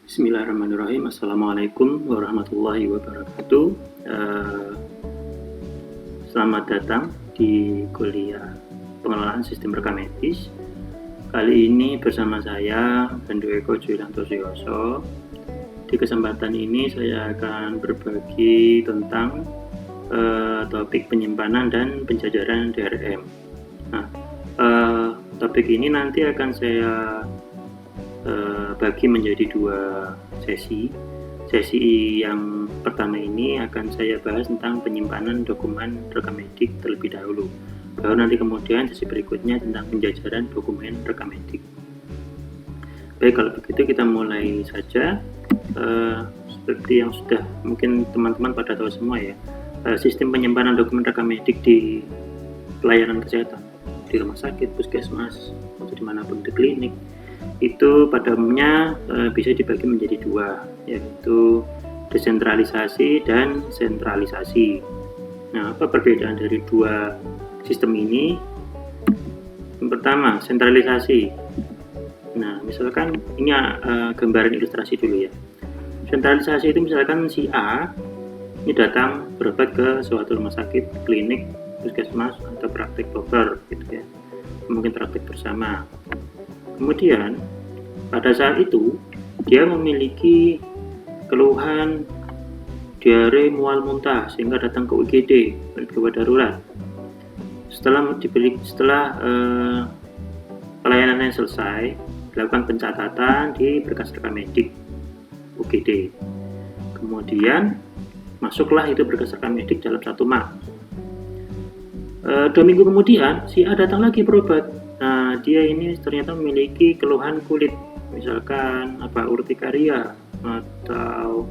Bismillahirrahmanirrahim. Assalamualaikum warahmatullahi wabarakatuh. Selamat datang di kuliah pengelolaan sistem rekam medis. Kali ini bersama saya Bandu Eko Julianto Suyoso. Di kesempatan ini saya akan berbagi tentang topik penyimpanan dan penjajaran DRM. Nah, topik ini nanti akan saya bagi menjadi dua sesi. Sesi yang pertama ini akan saya bahas tentang penyimpanan dokumen rekam medik terlebih dahulu. Baru nanti kemudian sesi berikutnya tentang penjajaran dokumen rekam medik. Baik, kalau begitu kita mulai saja. Seperti yang sudah mungkin teman-teman pada tahu semua ya, sistem penyimpanan dokumen rekam medik di pelayanan kesehatan di rumah sakit, puskesmas, atau dimanapun di klinik itu pada umumnya bisa dibagi menjadi dua, yaitu desentralisasi dan sentralisasi. Nah, apa perbedaan dari dua sistem ini? Yang pertama, sentralisasi. Nah, misalkan ini gambaran ilustrasi dulu ya. Sentralisasi itu misalkan si A ini datang berobat ke suatu rumah sakit, klinik, puskesmas, atau praktek dokter gitu ya. Mungkin praktek bersama. Kemudian pada saat itu dia memiliki keluhan diare mual muntah sehingga datang ke UGD, gawat darurat. Setelah pelayanannya selesai, dilakukan pencatatan di berkas rekam medik UGD. Kemudian masuklah itu berkas rekam medik dalam satu map. 2 minggu kemudian si A datang lagi berobat. Nah, dia ini ternyata memiliki keluhan kulit, misalkan urtikaria atau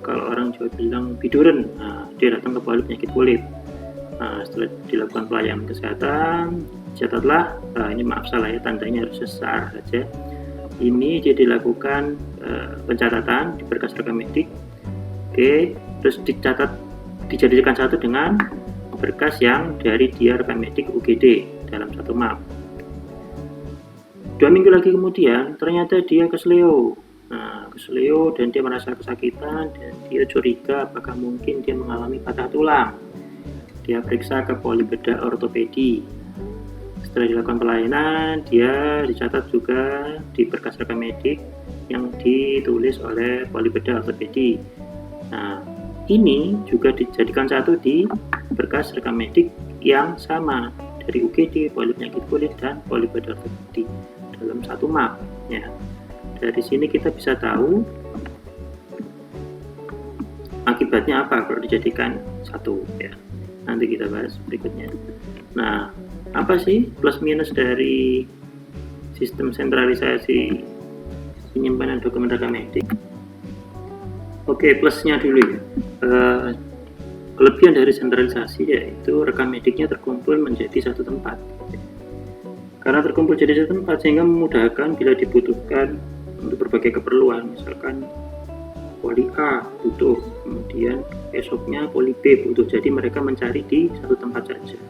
kalau orang Jawa bilang biduren. Nah, dia datang ke poli penyakit kulit. Nah, setelah dilakukan pelayanan kesehatan, catatlah, ini maaf salah ya, tandanya harus sesar saja. Ini dia dilakukan pencatatan di berkas rekam medik. Oke, terus dijadikan satu dengan berkas yang dari dia rekam medik UGD dalam satu map. 2 minggu lagi kemudian ternyata dia keseleo. Nah, keseleo dan dia merasa kesakitan dan dia curiga apakah mungkin dia mengalami patah tulang. Dia periksa ke polibedah ortopedi. Setelah dilakukan pelayanan, dia dicatat juga di berkas rekam medik yang ditulis oleh polibedah ortopedi. Nah, ini juga dijadikan satu di berkas rekam medik yang sama dari UGD, poli penyakit kulit, dan polibedah ortopedi dalam satu map. Ya. Dari sini kita bisa tahu akibatnya apa kalau dijadikan satu. Ya. Nanti kita bahas berikutnya. Nah, apa sih plus minus dari sistem sentralisasi penyimpanan dokumen rekam medik? Oke, plusnya dulu ya. Kelebihan dari sentralisasi yaitu rekam mediknya terkumpul menjadi satu tempat. Karena terkumpul jadi satu tempat sehingga memudahkan bila dibutuhkan untuk berbagai keperluan. Misalkan poli A butuh, kemudian esoknya poli B butuh. Jadi mereka mencari di satu tempat saja.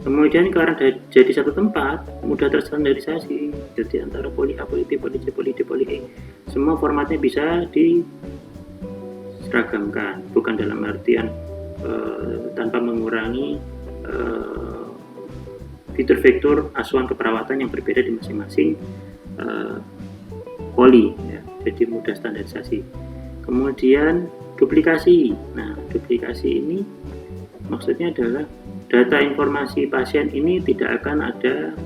Kemudian karena jadi satu tempat, mudah terstandarisasi. Jadi antara poli A, poli B, poli C, poli D, poli E, semua formatnya bisa diseragamkan, bukan dalam artian tanpa mengurangi fitur-fitur asuhan keperawatan yang berbeda di masing-masing poli ya. Jadi mudah standarisasi. Kemudian duplikasi. Nah, duplikasi ini maksudnya adalah data informasi pasien ini tidak akan ada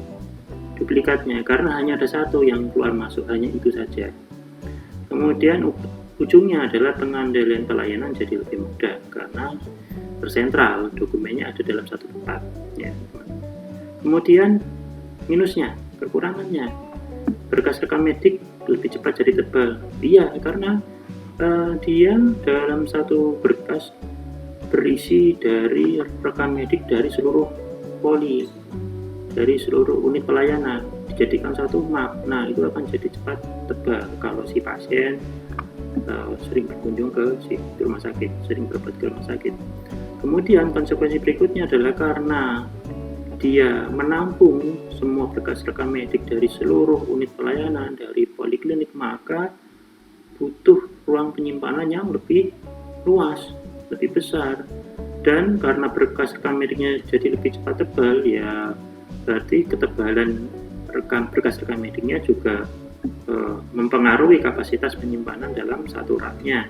duplikatnya karena hanya ada satu yang keluar masuk, hanya itu saja. Kemudian ujungnya adalah pengendalian pelayanan jadi lebih mudah karena tersentral, dokumennya ada dalam satu tempat ya. Kemudian minusnya, kekurangannya, berkas rekam medik lebih cepat jadi tebal. Iya, karena dia dalam satu berkas berisi dari rekam medik dari seluruh poli, dari seluruh unit pelayanan, dijadikan satu map. Nah, itu akan jadi cepat tebal kalau si pasien sering berkunjung ke rumah sakit, sering berobat ke rumah sakit. Kemudian konsekuensi berikutnya adalah karena dia menampung semua berkas rekam medik dari seluruh unit pelayanan, penyimpanan dari poliklinik, maka butuh ruang penyimpanan yang lebih luas, lebih besar. Dan karena berkas rekam mediknya jadi lebih cepat tebal, ya berarti ketebalan berkas rekam mediknya juga mempengaruhi kapasitas penyimpanan dalam satu raknya.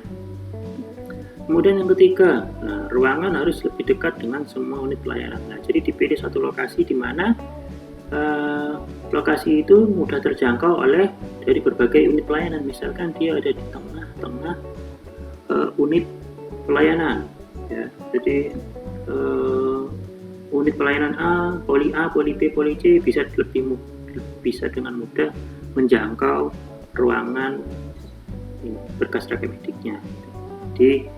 Kemudian yang ketiga, ruangan harus lebih dekat dengan semua unit pelayanan. Nah, jadi dipilih satu lokasi di mana lokasi itu mudah terjangkau oleh dari berbagai unit pelayanan. Misalkan dia ada di tengah-tengah unit pelayanan, ya. Jadi unit pelayanan A, poli B, poli C bisa dengan mudah menjangkau ruangan berkas rekam mediknya. Jadi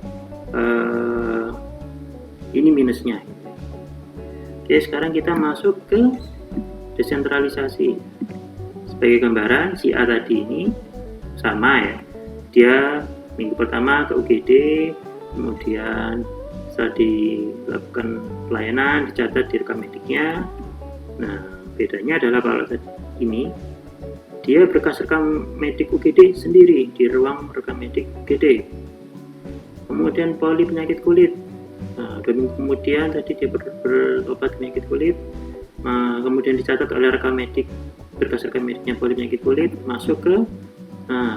ini minusnya. Oke, sekarang kita masuk ke desentralisasi. Sebagai gambaran, si A tadi ini sama ya, dia minggu pertama ke UGD, kemudian setelah dilakukan pelayanan dicatat di rekam mediknya. Nah, bedanya adalah kalau ini dia berkas rekam medik UGD sendiri di ruang rekam medik UGD. Kemudian poli penyakit kulit, nah, 2 minggu kemudian tadi dia berobat penyakit kulit, kemudian dicatat oleh rekam medik, berkas rekam mediknya poli penyakit kulit masuk ke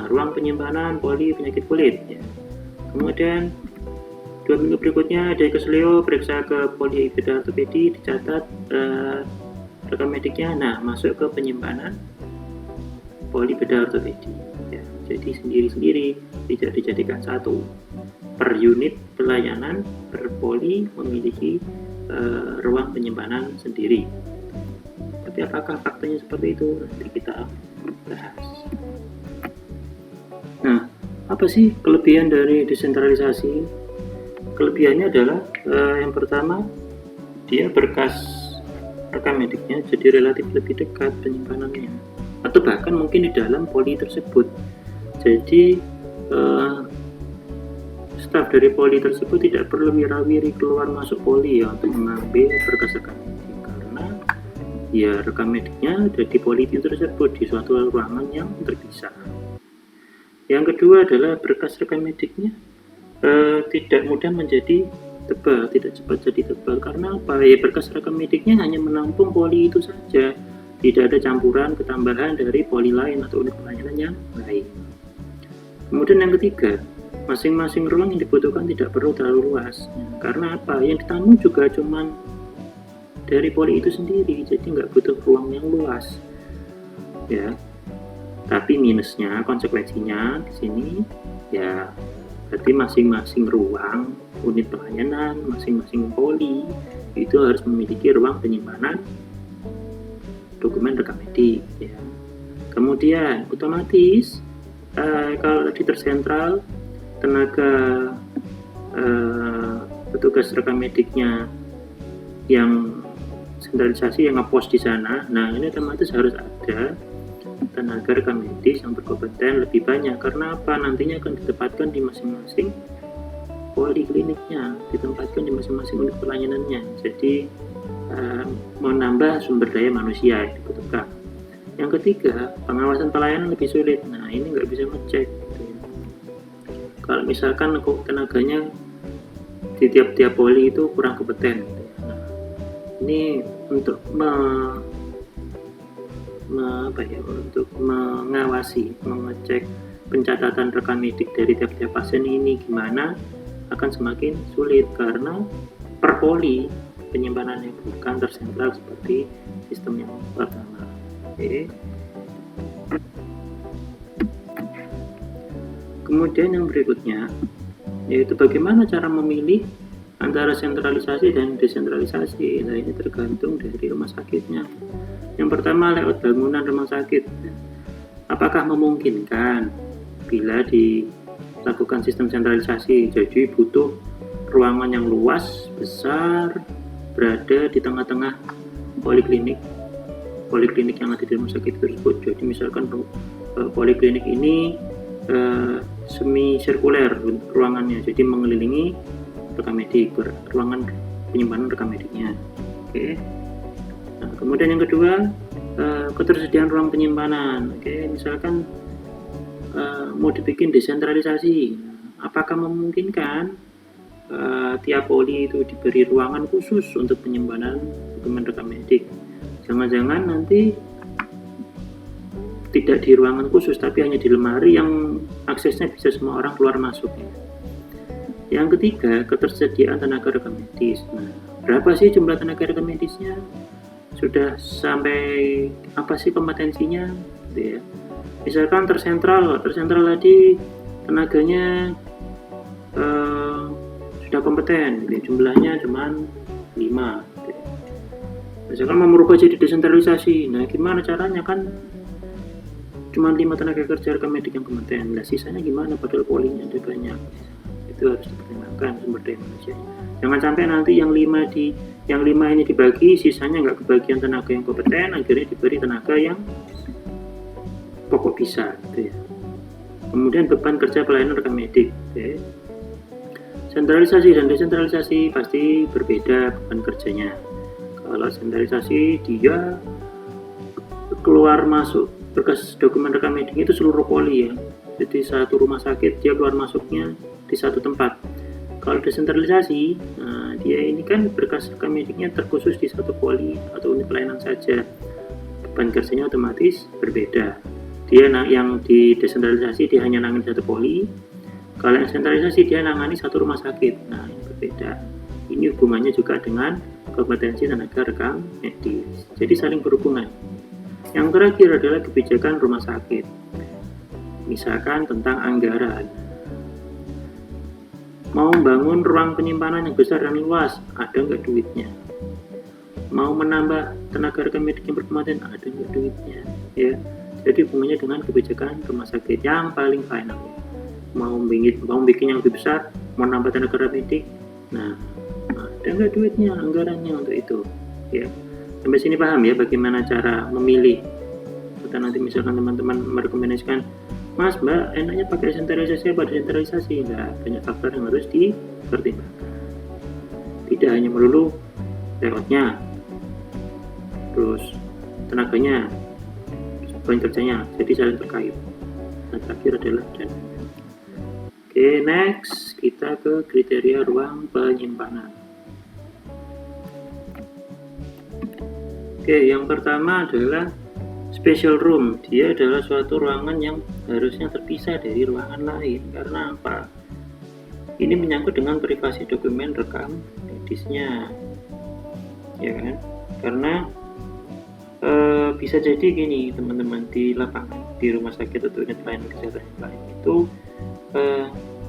ruang penyimpanan poli penyakit kulit, ya. Kemudian 2 minggu berikutnya dia ke Seleo, periksa ke poli bedah ortopedi, dicatat rekam mediknya, nah masuk ke penyimpanan poli bedah ortopedi, ya. Jadi sendiri-sendiri, tidak dijadikan satu. Per unit pelayanan, per poli memiliki ruang penyimpanan sendiri. Tapi apakah faktanya seperti itu? Nanti kita bahas. Nah, apa sih kelebihan dari desentralisasi? Kelebihannya adalah yang pertama, dia berkas rekam mediknya jadi relatif lebih dekat penyimpanannya, atau bahkan mungkin di dalam poli tersebut. Jadi staf dari poli tersebut tidak perlu wirawiri keluar masuk poli ya untuk mengambil berkas rekam medik, karena ya rekam mediknya ada di poli itu tersebut di suatu ruangan yang terpisah. Yang kedua adalah berkas rekam mediknya tidak mudah menjadi tebal, tidak cepat jadi tebal. Karena apa? Ya berkas rekam mediknya hanya menampung poli itu saja, tidak ada campuran ketambahan dari poli lain atau unit pelayanan yang lain. Kemudian yang ketiga, masing-masing ruang yang dibutuhkan tidak perlu terlalu luas. Karena apa? Yang ditamu juga cuman dari poli itu sendiri, jadi nggak butuh ruang yang luas, ya. Tapi minusnya, konsekuensinya di sini, ya berarti masing-masing ruang unit pelayanan, masing-masing poli itu harus memiliki ruang penyimpanan dokumen rekam medik, ya. Kemudian otomatis kalau tadi tersentral, tenaga petugas rekam mediknya yang sentralisasi yang ngepost di sana, nah ini otomatis harus ada tenaga rekam medis yang berkompeten lebih banyak. Karena apa? Nantinya akan ditempatkan di masing-masing polikliniknya, ditempatkan di masing-masing unit pelayanannya. Jadi menambah sumber daya manusia yang dibutuhkan. Yang ketiga, pengawasan pelayanan lebih sulit. Nah, ini nggak bisa ngecek gitu ya. Kalau misalkan tenaganya di tiap-tiap poli itu kurang kompeten gitu ya. Nah, ini untuk untuk mengawasi, mengecek pencatatan rekam medik dari tiap-tiap pasien ini gimana akan semakin sulit karena per poli penyimpanannya bukan tersentral seperti sistem yang pertama. Oke. Kemudian yang berikutnya yaitu bagaimana cara memilih antara sentralisasi dan desentralisasi. Nah, ini tergantung dari rumah sakitnya. Yang pertama, layout bangunan rumah sakit. Apakah memungkinkan bila dilakukan sistem sentralisasi? Jadi butuh ruangan yang luas, besar, berada di tengah-tengah poliklinik yang ada di rumah sakit tersebut. Jadi misalkan poliklinik ini semi sirkuler ruangannya, jadi mengelilingi rekam medik, ruangan penyimpanan rekam mediknya. Oke. Nah, kemudian yang kedua, ketersediaan ruang penyimpanan. Oke, misalkan mau dibikin desentralisasi, apakah memungkinkan tiap poli itu diberi ruangan khusus untuk penyimpanan dokumen rekam medik? Jangan-jangan nanti tidak di ruangan khusus, tapi hanya di lemari yang aksesnya bisa semua orang keluar masuk. Yang ketiga, ketersediaan tenaga rekam medis. Nah, berapa sih jumlah tenaga rekam medisnya? Sudah sampai apa sih kompetensinya? Gitu ya. Misalkan tersentral tadi tenaganya sudah kompeten, gitu. Jumlahnya cuma 5. Gitu. Misalkan mau merubah jadi desentralisasi, nah gimana caranya? Kan cuma 5 tenaga kerja rekam medik yang kompeten, nah sisanya gimana? Padahal polinya ada banyak. Itu harus dipertimbangkan sumber daya manusia. Jangan sampai nanti yang 5 ini dibagi, sisanya nggak kebagian tenaga yang kompeten, akhirnya diberi tenaga yang pokok bisa, gitu ya. Kemudian beban kerja pelayanan rekam medik. Okay. Sentralisasi dan desentralisasi pasti berbeda beban kerjanya. Kalau sentralisasi dia keluar masuk berkas dokumen rekam medik itu seluruh poli ya. Jadi satu rumah sakit dia keluar masuknya di satu tempat. Kalau desentralisasi, nah dia ini kan berkas rekam mediknya terkhusus di satu poli atau unit pelayanan saja. Beban kerjanya otomatis berbeda. Dia yang di desentralisasi dia hanya nangani satu poli. Kalau yang sentralisasi dia nangani satu rumah sakit. Nah, ini berbeda. Ini hubungannya juga dengan kompetensi tenaga rekam medis. Jadi saling berhubungan. Yang terakhir adalah kebijakan rumah sakit. Misalkan tentang anggaran. Mau membangun ruang penyimpanan yang besar dan luas, ada nggak duitnya? Mau menambah tenaga rekam medik yang berkompeten, ada nggak duitnya? Ya. Jadi hubungannya dengan kebijakan rumah sakit yang paling final. Mau bikin yang lebih besar, mau nambah tenaga rekam medik, nah ada nggak duitnya, anggarannya untuk itu? Ya. Sampai sini paham ya bagaimana cara memilih? Atau nanti misalkan teman-teman merekomendasikan, Mas, Mbak, enaknya pakai sentralisasi apa desentralisasi? Nah, banyak faktor yang harus dipertimbangkan. Tidak hanya melulu lewatnya, terus tenaganya, beban kerjanya, jadi saling terkait. Dan terakhir adalah dana. Oke, next kita ke kriteria ruang penyimpanan. Oke, yang pertama adalah special room. Dia adalah suatu ruangan yang harusnya terpisah dari ruangan lain. Karena apa? Ini menyangkut dengan privasi dokumen rekam medisnya, ya kan? Karena bisa jadi gini teman-teman, di lapangan, di rumah sakit atau unit pelayanan kesehatan yang lain itu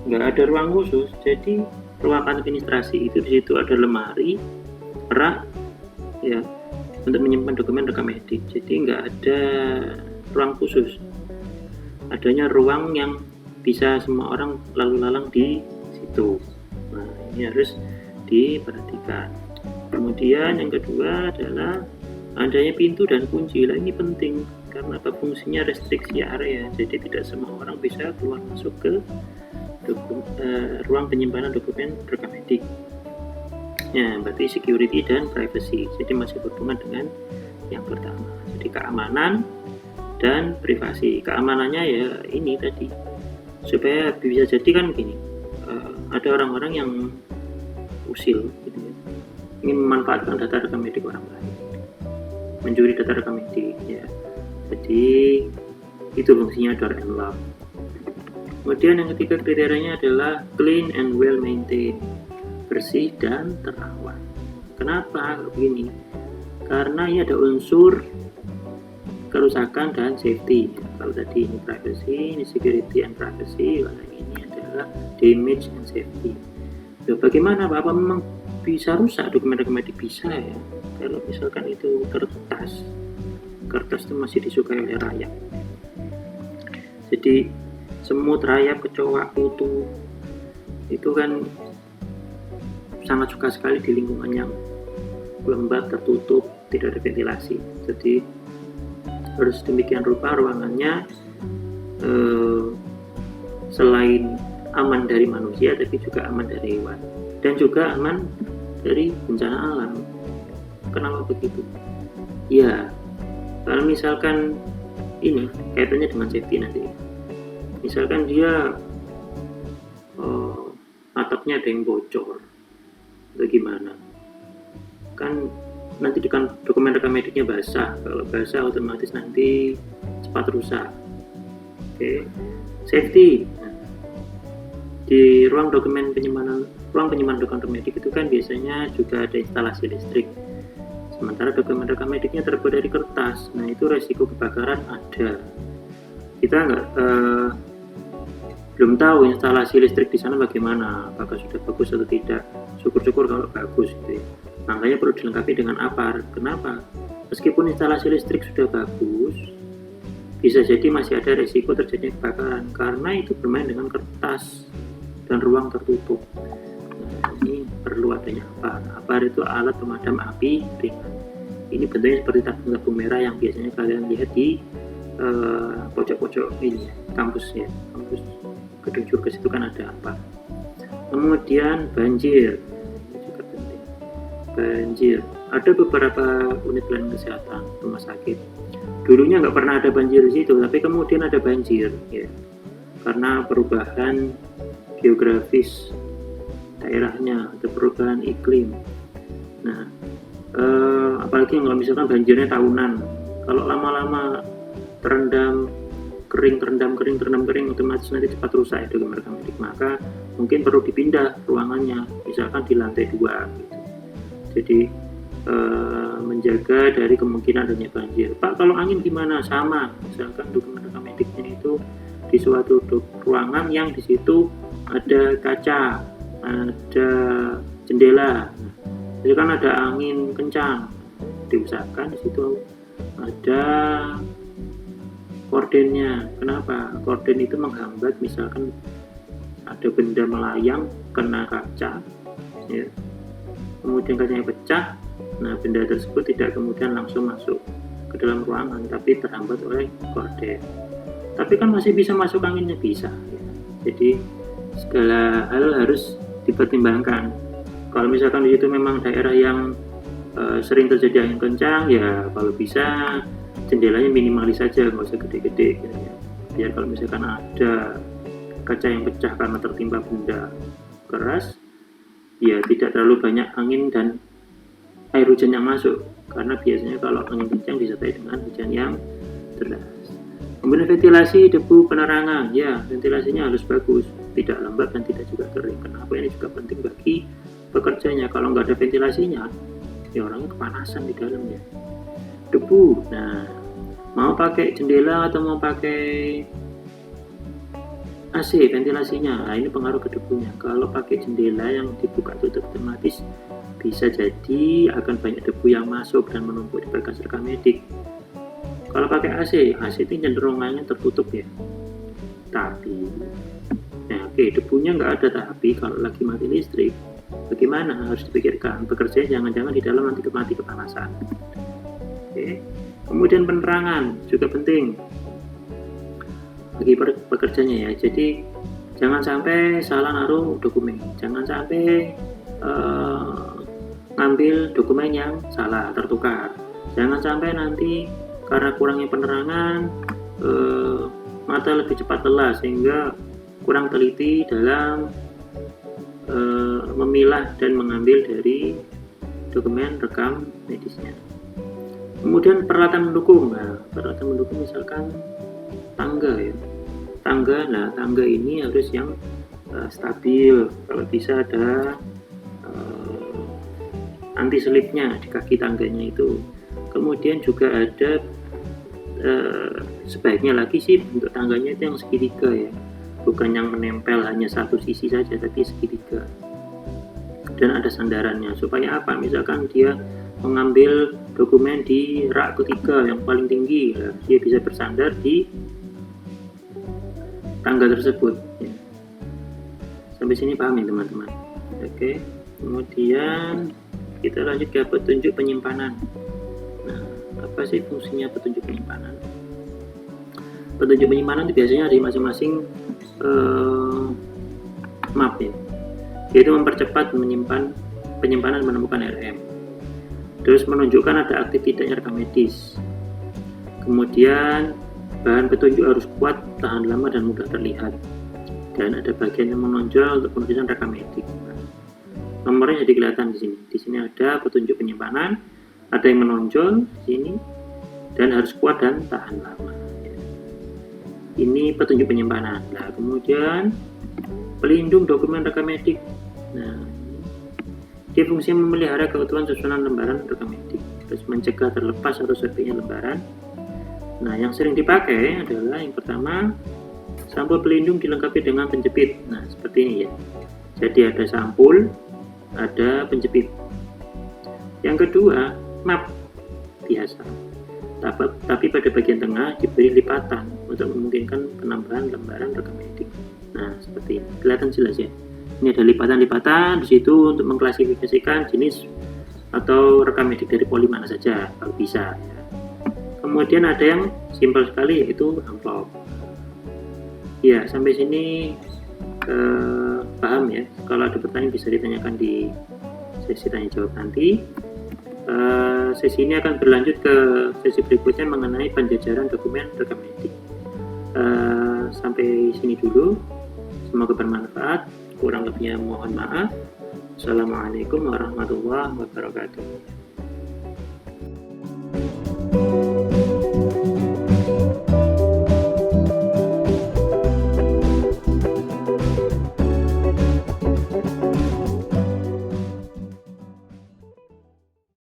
nggak ada ruang khusus. Jadi ruang administrasi itu di situ ada lemari, rak, ya, untuk menyimpan dokumen rekam medik. Jadi nggak ada ruang khusus. Adanya ruang yang bisa semua orang lalu lalang di situ. Nah, ini harus diperhatikan. Kemudian yang kedua adalah adanya pintu dan kunci. Lah ini penting karena apa? Fungsinya restriksi area. Jadi tidak semua orang bisa keluar masuk ke ruang penyimpanan dokumen rekam medik. Ya, berarti security dan privacy. Jadi masih berhubungan dengan yang pertama. Jadi keamanan dan privasi. Keamanannya ya ini tadi. Supaya bisa jadi kan gini. Ada orang-orang yang usil gitu ya. Ingin memanfaatkan data rekam medik orang lain. Mencuri data rekam medik ya. Jadi itu fungsinya door and lock. Kemudian yang ketiga kriterianya adalah clean and well maintained, bersih dan terawat. Kenapa begini? Karena ini ada unsur kerusakan dan safety. Kalau tadi ini privacy, ini security and privacy, kalau ini adalah damage and safety. Ya, bagaimana Bapak memang bisa rusak dokumen-dokumen medik? Bisa ya. Kalau misalkan itu kertas itu masih disukai oleh rakyat. Jadi semut, rayap, kecoa, kutu itu kan sangat suka sekali di lingkungan yang lembab, tertutup, tidak ada ventilasi. Jadi harus demikian rupa ruangannya selain aman dari manusia tapi juga aman dari hewan dan juga aman dari bencana alam. Kenapa begitu? Ya, Kalau misalkan ini kaitannya dengan safety nanti, misalkan dia atapnya ada yang bocor atau gimana, kan nanti dokumen rekam mediknya basah. Kalau basah otomatis nanti cepat rusak. Oke. Safety. Nah, di ruang penyimpanan dokumen medik itu kan biasanya juga ada instalasi listrik. Sementara dokumen rekam mediknya terbuat dari kertas. Nah, itu resiko kebakaran ada. Kita belum tahu instalasi listrik di sana bagaimana, apakah sudah bagus atau tidak. Syukur-syukur kalau bagus gitu ya. Makanya perlu dilengkapi dengan APAR. Kenapa? Meskipun instalasi listrik sudah bagus, bisa jadi masih ada resiko terjadinya kebakaran karena itu bermain dengan kertas dan ruang tertutup. Nah, ini perlu adanya APAR. APAR itu alat pemadam api ringan. Ini bentuknya seperti tabung merah yang biasanya kalian lihat di pojok-pojok ini kampus ya, kampus gedung Jurkes itu kan ada APAR. Kemudian banjir, ini juga penting. Banjir, ada beberapa unit pelayanan kesehatan rumah sakit. Dulunya nggak pernah ada banjir di situ, tapi kemudian ada banjir ya, karena perubahan geografis daerahnya atau perubahan iklim. Nah, apalagi kalau misalkan banjirnya tahunan, kalau lama-lama terendam kering, otomatis nanti cepat rusak ya dokumen rekam medik. Maka mungkin perlu dipindah ruangannya, misalkan di lantai 2 gitu. Jadi menjaga dari kemungkinan adanya banjir. Pak, kalau angin gimana? Sama, misalkan dokumen rekam mediknya itu di suatu ruangan yang di situ ada kaca, ada jendela. Jadi kan ada angin kencang, diusahakan di situ ada kordennya. Kenapa? Korden itu menghambat misalkan ada benda melayang kena kaca, ya. Kemudian kacanya pecah. Nah, benda tersebut tidak kemudian langsung masuk ke dalam ruangan, tapi terhambat oleh korden. Tapi kan masih bisa masuk anginnya, bisa. Ya. Jadi segala hal harus dipertimbangkan. Kalau misalkan di situ memang daerah yang sering terjadi angin kencang, ya kalau bisa jendelanya minimalis saja, nggak usah gede-gede. Gitu ya. Biar kalau misalkan ada kaca yang pecah karena tertimpa benda keras, ya tidak terlalu banyak angin dan air hujan yang masuk, karena biasanya kalau angin kencang disertai dengan hujan yang deras. Kemudian ventilasi, debu, penerangan, ya ventilasinya harus bagus, tidak lembab dan tidak juga kering. Kenapa? Ini juga penting bagi pekerjanya. Kalau nggak ada ventilasinya, ya orangnya kepanasan di dalamnya. Debu, nah mau pakai jendela atau mau pakai AC ventilasinya, nah ini pengaruh ke debunya. Kalau pakai jendela yang dibuka tutup otomatis bisa jadi akan banyak debu yang masuk dan menumpuk di berkas rekam medik. Kalau pakai AC itu cenderungannya tertutup ya. Tapi, debunya nggak ada, tapi kalau lagi mati listrik, bagaimana? Harus dipikirkan. Bekerja jangan-jangan di dalam nanti mati kepanasan. Kemudian penerangan juga penting bagi pekerjanya ya. Jadi jangan sampai salah naruh dokumen, jangan sampai ngambil dokumen yang salah, tertukar. Jangan sampai nanti karena kurangnya penerangan mata lebih cepat lelah sehingga kurang teliti dalam memilah dan mengambil dari dokumen rekam medisnya. Kemudian peralatan mendukung. Nah, peralatan mendukung misalkan tangga ya. Tangga ini harus yang stabil. Kalau bisa ada anti selipnya di kaki tangganya itu. Kemudian juga ada sebaiknya lagi sih bentuk tangganya itu yang segitiga ya, bukan yang menempel hanya satu sisi saja, tapi segitiga. Dan ada sandarannya supaya apa? Misalkan dia mengambil dokumen di rak ketiga yang paling tinggi, ya, dia bisa bersandar di tangga tersebut. Ya. Sampai sini paham ya teman-teman? Oke. Kemudian kita lanjut ke petunjuk penyimpanan. Nah, apa sih fungsinya petunjuk penyimpanan? Petunjuk penyimpanan itu biasanya di masing-masing map ya, yaitu mempercepat penyimpanan menemukan RM. Terus menunjukkan ada aktif tidaknya rekam medis. Kemudian bahan petunjuk harus kuat, tahan lama, dan mudah terlihat. Dan ada bagian yang menonjol untuk penulisan rekam medik. Nomornya jadi kelihatan di sini. Di sini ada petunjuk penyimpanan, ada yang menonjol di sini, dan harus kuat dan tahan lama. Ini petunjuk penyimpanan. Nah, kemudian pelindung dokumen rekam medik. Nah, dia fungsinya memelihara keutuhan susunan lembaran rekam medik, terus mencegah terlepas atau sobeknya lembaran. Nah, yang sering dipakai adalah yang pertama, sampul pelindung dilengkapi dengan penjepit. Nah, seperti ini ya. Jadi ada sampul, ada penjepit. Yang kedua, map biasa. Tapi pada bagian tengah diberi lipatan untuk memungkinkan penambahan lembaran rekam medik. Nah, seperti ini. Kelihatan jelas ya. Ini ada lipatan-lipatan di situ untuk mengklasifikasikan jenis atau rekam medik dari poli mana saja kalau bisa. Ya. Kemudian ada yang simpel sekali yaitu amplop. Ya, sampai sini paham ya. Kalau ada pertanyaan bisa ditanyakan di sesi tanya jawab nanti. Sesi ini akan berlanjut ke sesi berikutnya mengenai penjajaran dokumen rekam medik. Sampai sini dulu. Semoga bermanfaat. Kurang lebihnya mohon maaf. Assalamualaikum warahmatullahi wabarakatuh.